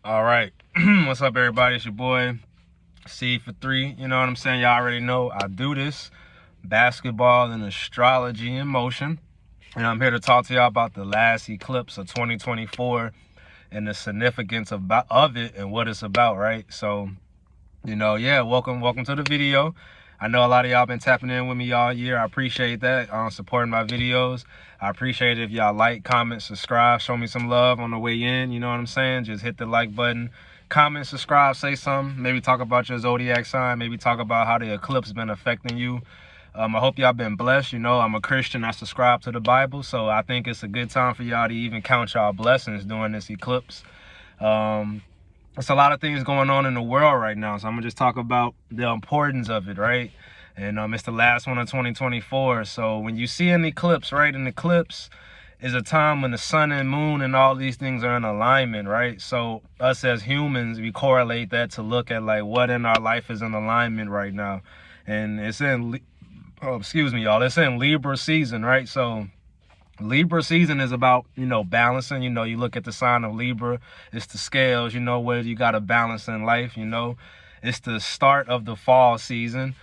All right. What's up, everybody? It's your boy, Seed for 3. You know what I'm saying? Y'all already know I do this. Basketball and astrology in motion. And I'm here to talk to y'all about the last eclipse of 2024 and the significance of it and what it's about, right? So, welcome to the video. I know a lot of y'all been tapping in with me all year. I appreciate that, supporting my videos. I appreciate it if y'all like, comment, subscribe, show me some love on the way in. You know what I'm saying? Just hit the like button, comment, subscribe, say something. Maybe talk about your zodiac sign. Maybe talk about how the eclipse been affecting you. I hope y'all been blessed. You know, I'm a Christian. I subscribe to the Bible, so I think it's a good time for y'all to even count y'all blessings during this eclipse. There's a lot of things going on in the world right now, so I'm gonna just talk about the importance of it, right? And it's the last one of 2024. So when you see an eclipse, right, an eclipse is a time when the sun and moon and all these things are in alignment, right? So us as humans, we correlate that to look at like what in our life is in alignment right now. And it's in, it's in Libra season, right? So Libra season is about, balancing. You look at the sign of Libra, it's the scales, where you got to balance in life. It's the start of the fall season.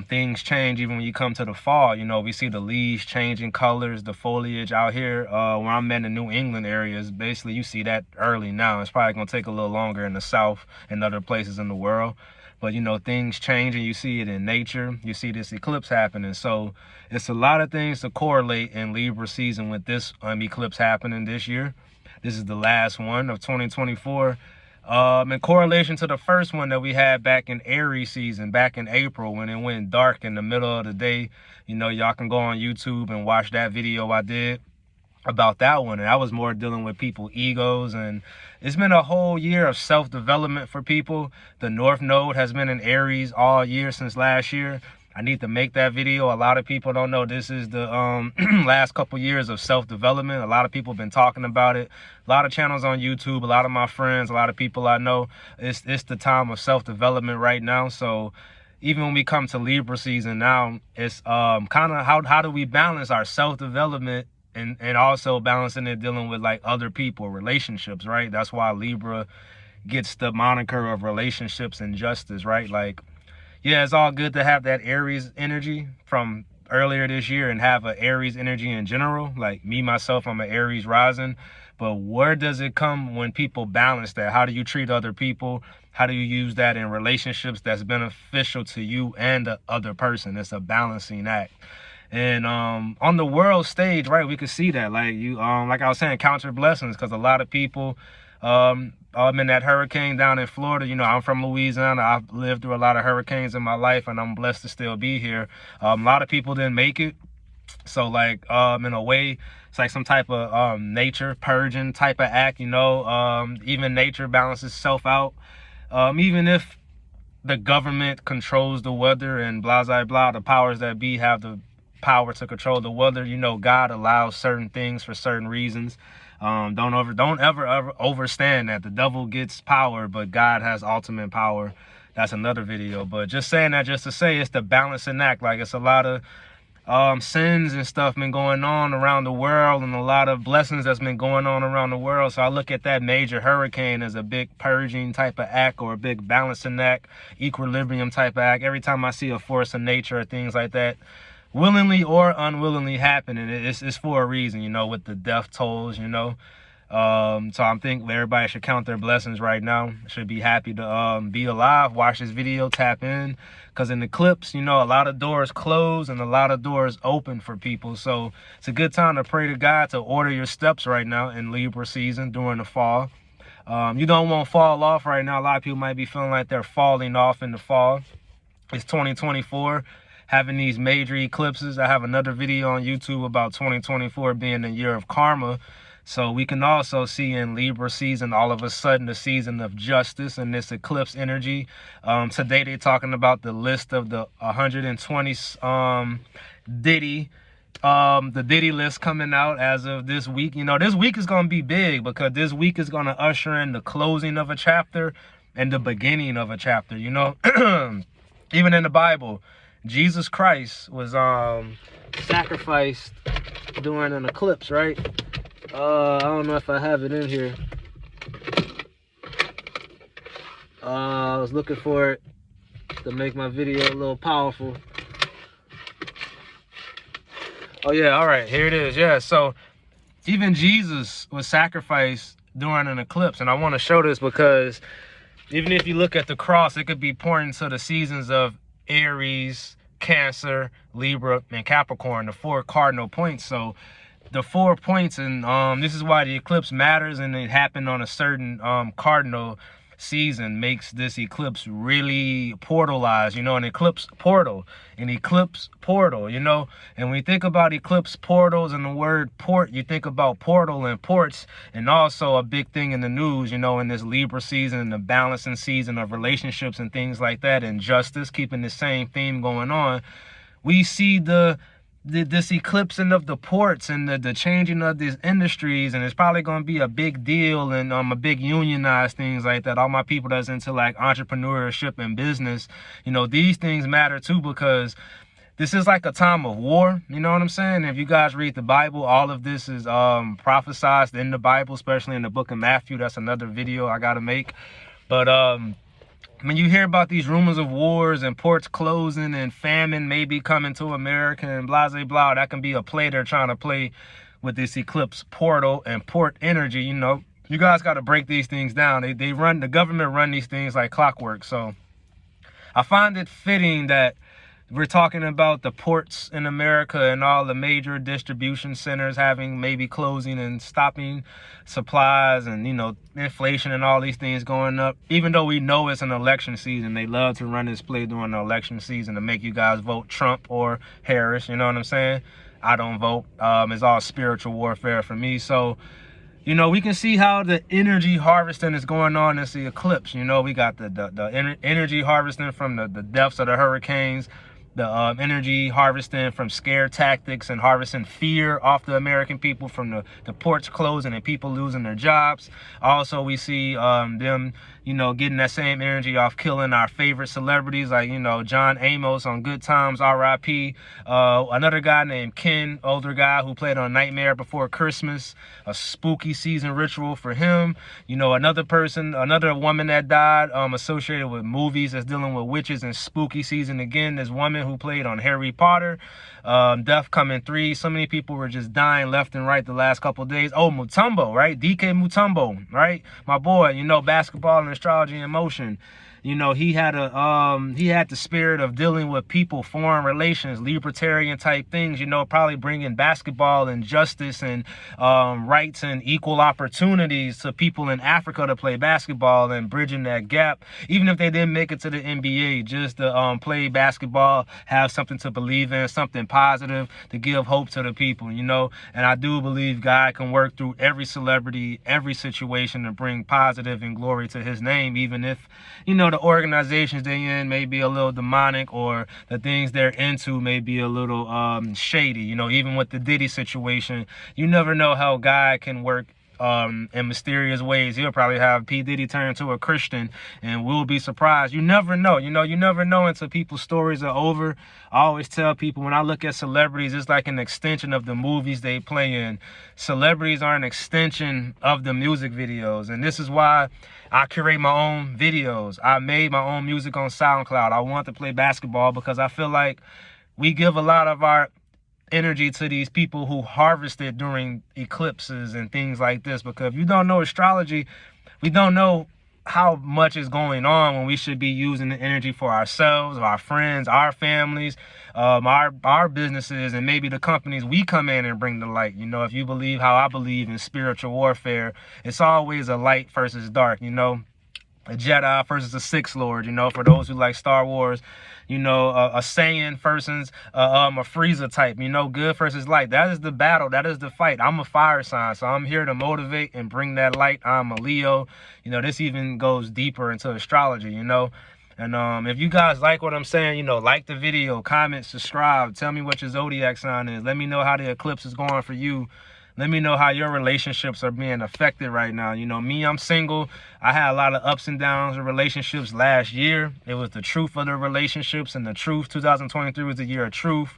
Things change even when you come to the fall. We see the leaves changing colors, the foliage out here where I'm in the New England areas. Basically, you see that early now. It's probably going to take a little longer in the South and other places in the world. But, things change, and you see it in nature. You see this eclipse happening. So it's a lot of things to correlate in Libra season with this eclipse happening this year. This is the last one of 2024. In correlation to the first one that we had back in Aries season, back in April, when it went dark in the middle of the day. Y'all can go on YouTube and watch that video I did about that one. And I was more dealing with people's egos, and it's been a whole year of self-development for people. The North Node has been in Aries all year since last year. I need to make that video. A lot of people don't know this is the last couple years of self-development. A lot of people have been talking about it. A lot of channels on YouTube, a lot of my friends, a lot of people I know. It's the time of self-development right now. So even when we come to Libra season now, it's kind of how do we balance our self-development and also balancing it dealing with like other people, relationships, right? That's why Libra gets the moniker of relationships and justice, right? Like, yeah, it's all good to have that Aries energy from earlier this year and have an Aries energy in general. Like me, myself, I'm an Aries rising. But where does it come when people balance that? How do you treat other people? How do you use that in relationships that's beneficial to you and the other person? It's a balancing act. And on the world stage, right, we could see that, like like I was saying, count your blessings, because a lot of people in that hurricane down in Florida. I'm from Louisiana. I've lived through a lot of hurricanes in my life, and I'm blessed to still be here. A lot of people didn't make it. So like in a way, it's like some type of nature purging type of act. Even nature balances itself out. Even if the government controls the weather and blah blah blah, the powers that be have the power to control the weather. God allows certain things for certain reasons. Don't ever overstand that. The devil gets power, but God has ultimate power. That's another video. But just saying that just to say it's the balancing act. Like, it's a lot of sins and stuff been going on around the world, and a lot of blessings that's been going on around the world. So I look at that major hurricane as a big purging type of act, or a big balancing act, equilibrium type of act. Every time I see a force of nature or things like that, willingly or unwillingly happening, it's for a reason, with the death tolls. So I think everybody should count their blessings right now. Should be happy to be alive, watch this video, tap in, because in the eclipse, a lot of doors close and a lot of doors open for people. So it's a good time to pray to God to order your steps right now in Libra season during the fall. You don't want to fall off right now. A lot of people might be feeling like they're falling off in the fall. It's 2024. Having these major eclipses. I have another video on YouTube about 2024 being the year of karma. So we can also see in Libra season, all of a sudden, the season of justice and this eclipse energy. Today they're talking about the list of the 120 Diddy. The Diddy list coming out as of this week. This week is going to be big, because this week is going to usher in the closing of a chapter and the beginning of a chapter. Even in the Bible, Jesus Christ was sacrificed during an eclipse, right? I don't know if I have it in here. I was looking for it to make my video a little powerful. Oh yeah, all right, here it is. Yeah, so even Jesus was sacrificed during an eclipse, and I want to show this because even if you look at the cross, it could be pointing to the seasons of Aries, Cancer, Libra, and Capricorn, the 4 cardinal points. So the 4 points, and this is why the eclipse matters, and it happened on a certain cardinal season, makes this eclipse really portalized, you know, an eclipse portal, you know. And when you think about eclipse portals and the word port, you think about portal and ports, and also a big thing in the news, you know, in this Libra season, the balancing season of relationships and things like that, and justice, keeping the same theme going on. We see this eclipsing of the ports and the changing of these industries, and it's probably going to be a big deal and a big unionized things like that. All my people that's into like entrepreneurship and business, you know, these things matter too, because this is like a time of war, you know what I'm saying? If you guys read the Bible, all of this is prophesied in the Bible, especially in the book of Matthew. That's another video I gotta make. But when you hear about these rumors of wars and ports closing and famine maybe coming to America and blah, blah, blah, that can be a play they're trying to play with this eclipse portal and port energy. You know, you guys got to break these things down. The government run these things like clockwork. So I find it fitting that we're talking about the ports in America and all the major distribution centers having maybe closing and stopping supplies, and, you know, inflation and all these things going up. Even though we know it's an election season, they love to run this play during the election season to make you guys vote Trump or Harris. You know what I'm saying? I don't vote. It's all spiritual warfare for me. So, you know, we can see how the energy harvesting is going on in the eclipse. You know, we got the energy harvesting from the depths of the hurricanes, the energy harvesting from scare tactics and harvesting fear off the American people from the ports closing and people losing their jobs. Also, we see them, you know, getting that same energy off killing our favorite celebrities, like, you know, John Amos on Good Times, R.I.P. Another guy named Ken, older guy who played on Nightmare Before Christmas, a spooky season ritual for him. You know, another woman that died associated with movies that's dealing with witches and spooky season. Again, this woman who played on Harry Potter, Death Coming 3. So many people were just dying left and right the last couple of days. Oh, Mutombo, right? DK Mutombo, right? My boy, you know, basketball and astrology in motion. You know, he had the spirit of dealing with people, foreign relations, libertarian type things, you know, probably bringing basketball and justice and rights and equal opportunities to people in Africa to play basketball and bridging that gap. Even if they didn't make it to the NBA, just to play basketball, have something to believe in, something positive to give hope to the people, you know. And I do believe God can work through every celebrity, every situation to bring positive and glory to his name, even if, you know, the organizations they in may be a little demonic, or the things they're into may be a little shady. You know, even with the Diddy situation, you never know how God can work in mysterious ways. He'll probably have P. Diddy turn into a Christian, and we'll be surprised. You never know. You know, you never know until people's stories are over. I always tell people, when I look at celebrities, it's like an extension of the movies they play in. Celebrities are an extension of the music videos, and this is why I curate my own videos. I made my own music on SoundCloud. I want to play basketball because I feel like we give a lot of our energy to these people who harvest it during eclipses and things like this. Because if you don't know astrology, we don't know how much is going on when we should be using the energy for ourselves, our friends, our families, our businesses, and maybe the companies we come in and bring the light. You know, if you believe how I believe in spiritual warfare, it's always a light versus dark, you know, a Jedi versus a Sith Lord, you know, for those who like Star Wars, you know, a Saiyan versus a Frieza type, you know, good versus light. That is the battle. That is the fight. I'm a fire sign, so I'm here to motivate and bring that light. I'm a Leo. You know, this even goes deeper into astrology, you know. And if you guys like what I'm saying, you know, like the video, comment, subscribe, tell me what your zodiac sign is. Let me know how the eclipse is going for you. Let me know how your relationships are being affected right now. You know, me, I'm single. I had a lot of ups and downs in relationships last year. It was the truth of the relationships, and the truth, 2023 was the year of truth.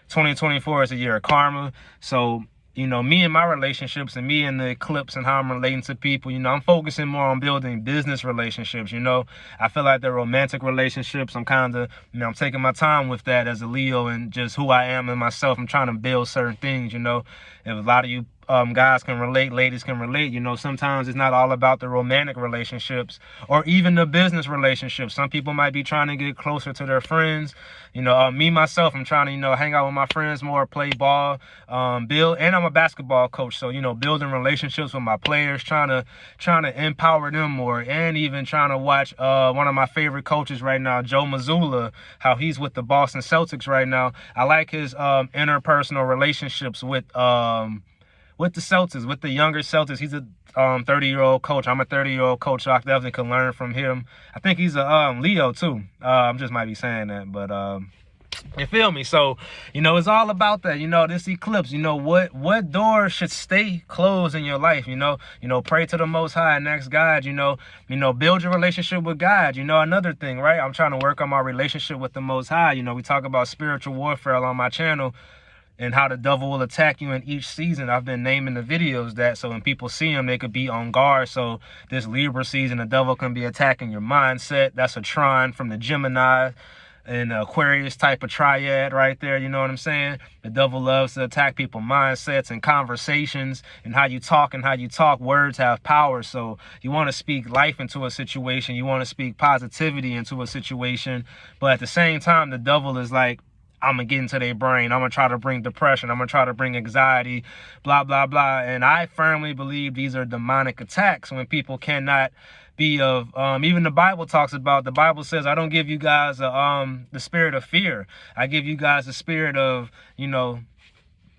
2024 is the year of karma. So you know, me and my relationships and me and the eclipse and how I'm relating to people, you know, I'm focusing more on building business relationships, you know. I feel like the romantic relationships, I'm kind of, you know, I'm taking my time with that as a Leo and just who I am and myself. I'm trying to build certain things, you know. If a lot of you guys can relate, ladies can relate, you know, sometimes it's not all about the romantic relationships or even the business relationships. Some people might be trying to get closer to their friends. You know, me, myself, I'm trying to, you know, hang out with my friends more, play ball, build, and I'm a basketball coach. So, you know, building relationships with my players, trying to empower them more, and even trying to watch one of my favorite coaches right now, Joe Mazzulla, how he's with the Boston Celtics right now. I like his interpersonal relationships with the Celtics, with the younger Celtics. He's a 30-year-old coach. I'm a 30-year-old coach, so I definitely can learn from him. I think he's a Leo too. I'm just might be saying that, but you feel me? So, you know, it's all about that. You know, this eclipse, you know, what door should stay closed in your life? You know, pray to the Most High and ask God, you know, build your relationship with God. You know, another thing, right? I'm trying to work on my relationship with the Most High. You know, we talk about spiritual warfare on my channel and how the devil will attack you in each season. I've been naming the videos that, so when people see them, they could be on guard. So this Libra season, the devil can be attacking your mindset. That's a trine from the Gemini and Aquarius type of triad right there. You know what I'm saying? The devil loves to attack people's mindsets and conversations and how you talk and how you talk. Words have power. So you want to speak life into a situation. You want to speak positivity into a situation. But at the same time, the devil is like, I'm going to get into their brain. I'm going to try to bring depression. I'm going to try to bring anxiety, blah, blah, blah. And I firmly believe these are demonic attacks when people cannot be of, even the Bible talks about, the Bible says, I don't give you guys the spirit of fear. I give you guys the spirit of, you know,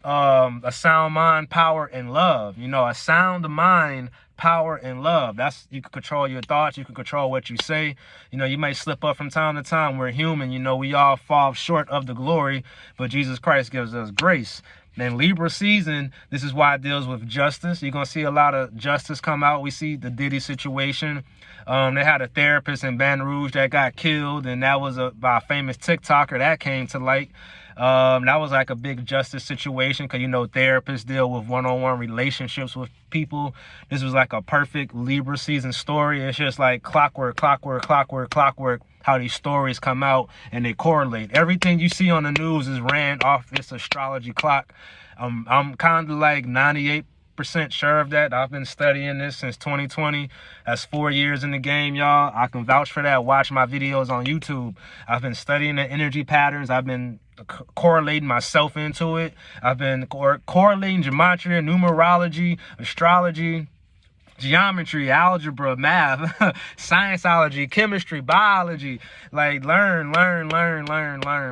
a sound mind, power, and love. You know, a sound mind, power, and love. That's, you can control your thoughts. You can control what you say. You know, you may slip up from time to time. We're human. You know, we all fall short of the glory, but Jesus Christ gives us grace. And Libra season, this is why it deals with justice. You're going to see a lot of justice come out. We see the Diddy situation. They had a therapist in Baton Rouge that got killed, and that was by a famous TikToker that came to light. That was like a big justice situation because, you know, therapists deal with one-on-one relationships with people. This was like a perfect Libra season story. It's just like clockwork, clockwork, clockwork, clockwork, how these stories come out and they correlate. Everything you see on the news is ran off this astrology clock. I'm kind of like 98% sure of that. I've been studying this since 2020. That's 4 years in the game, y'all. I can vouch for that. Watch my videos on YouTube. I've been studying the energy patterns. I've been correlating myself into it. I've been correlating gematria, numerology, astrology, geometry, algebra, math, scienceology, chemistry, biology. Like, learn.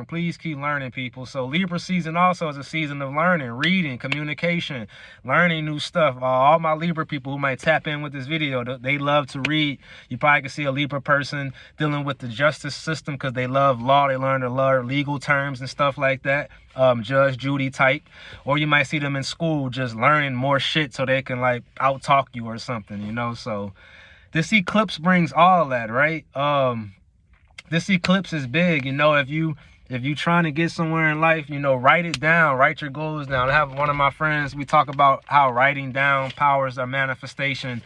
Please keep learning, people. So Libra season also is a season of learning, reading, communication, learning new stuff. All my Libra people who might tap in with this video, they love to read. You probably can see a Libra person dealing with the justice system because they love law. They learn to learn legal terms and stuff like that. Judge Judy type. Or you might see them in school just learning more shit so they can like out talk you or something, you know. So this eclipse brings all that, right? This eclipse is big, you know. If you trying to get somewhere in life, you know, write it down, write your goals down. I have one of my friends, we talk about how writing down powers our manifestation.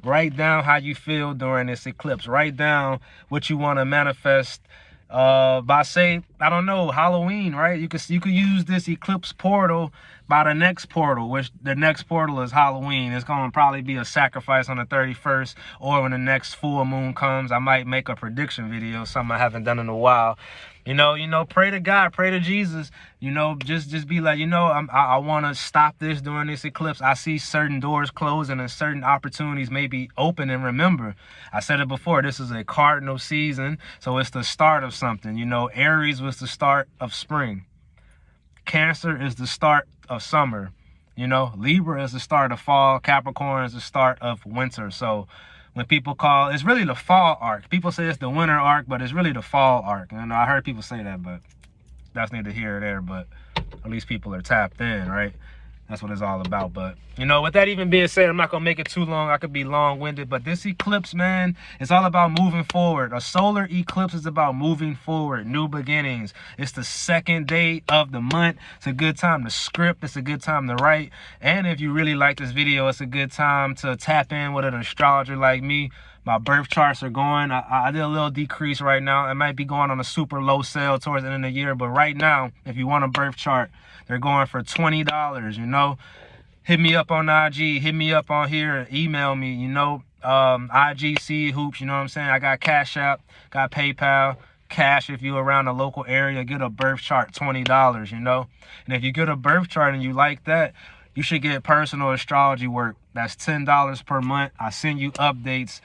Write down how you feel during this eclipse. Write down what you want to manifest by, say, I don't know, Halloween, right? You could use this eclipse portal by the next portal, which the next portal is Halloween. It's going to probably be a sacrifice on the 31st, or when the next full moon comes, I might make a prediction video, something I haven't done in a while. You know, pray to God, pray to Jesus. You know, just be like, you know, I want to stop this during this eclipse. I see certain doors closing and certain opportunities may be open. And remember, I said it before, this is a cardinal season, so it's the start of something. You know, Aries was the start of spring. Cancer is the start of summer. You know, Libra is the start of fall. Capricorn is the start of winter. So when people call, it's really the fall arc. People say it's the winter arc, but it's really the fall arc. And I heard people say that, but that's neither here or there. But at least people are tapped in, right? That's what it's all about. But, you know, with that even being said, I'm not going to make it too long. I could be long-winded. But this eclipse, man, it's all about moving forward. A solar eclipse is about moving forward, new beginnings. It's the second day of the month. It's a good time to script. It's a good time to write. And if you really like this video, it's a good time to tap in with an astrologer like me. My birth charts are going. I did a little decrease right now. It might be going on a super low sale towards the end of the year. But right now, if you want a birth chart, they're going for $20, you know. Hit me up on IG. Hit me up on here. Email me, you know. IG Seedhoopz, you know what I'm saying? I got Cash App, got PayPal. Cash if you're around the local area. Get a birth chart, $20, you know. And if you get a birth chart and you like that, you should get personal astrology work. That's $10 per month. I send you updates.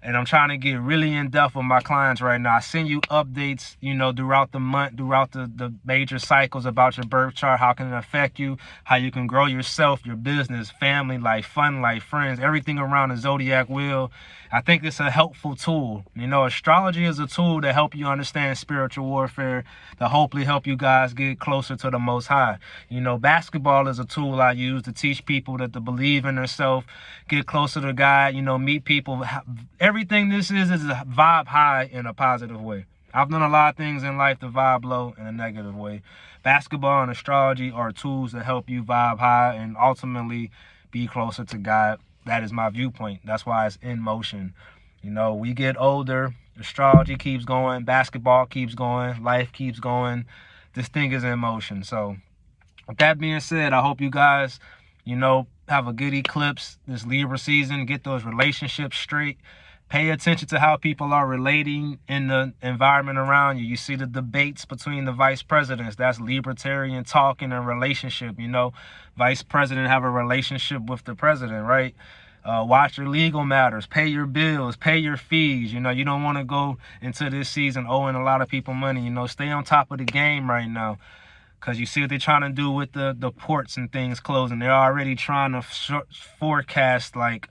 And I'm trying to get really in-depth with my clients right now. I send you updates, you know, throughout the month, throughout the major cycles about your birth chart, how can it affect you, how you can grow yourself, your business, family life, fun life, friends, everything around the zodiac wheel. I think it's a helpful tool. You know, astrology is a tool to help you understand spiritual warfare, to hopefully help you guys get closer to the Most High. You know, basketball is a tool I use to teach people that to believe in themselves, get closer to God, you know, meet people. Everything this is a vibe high in a positive way. I've done a lot of things in life to vibe low in a negative way. Basketball and astrology are tools that help you vibe high and ultimately be closer to God. That is my viewpoint. That's why it's in motion. You know, we get older, astrology keeps going, basketball keeps going, life keeps going. This thing is in motion. So with that being said, I hope you guys, you know, have a good eclipse this Libra season. Get those relationships straight. Pay attention to how people are relating in the environment around you. You see the debates between the vice presidents. That's libertarian talk in a relationship, you know. Vice president have a relationship with the president, right? Watch your legal matters. Pay your bills. Pay your fees. You know, you don't want to go into this season owing a lot of people money. You know, stay on top of the game right now. Because you see what they're trying to do with the ports and things closing. They're already trying to forecast, like,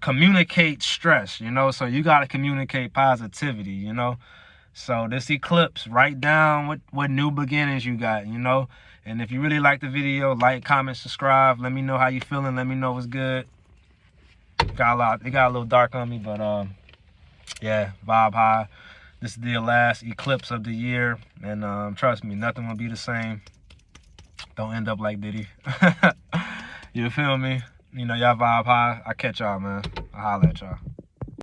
communicate stress, you know, so you got to communicate positivity, you know. So this eclipse, write down what new beginnings you got, you know. And if you really like the video, like, comment, subscribe. Let me know how you feeling. Let me know what's good. It got a little dark on me, but yeah, vibe high. This is the last eclipse of the year, and trust me, nothing will be the same. Don't end up like Diddy. You feel me? You know, y'all vibe high. I catch y'all, man. I'll holler at y'all.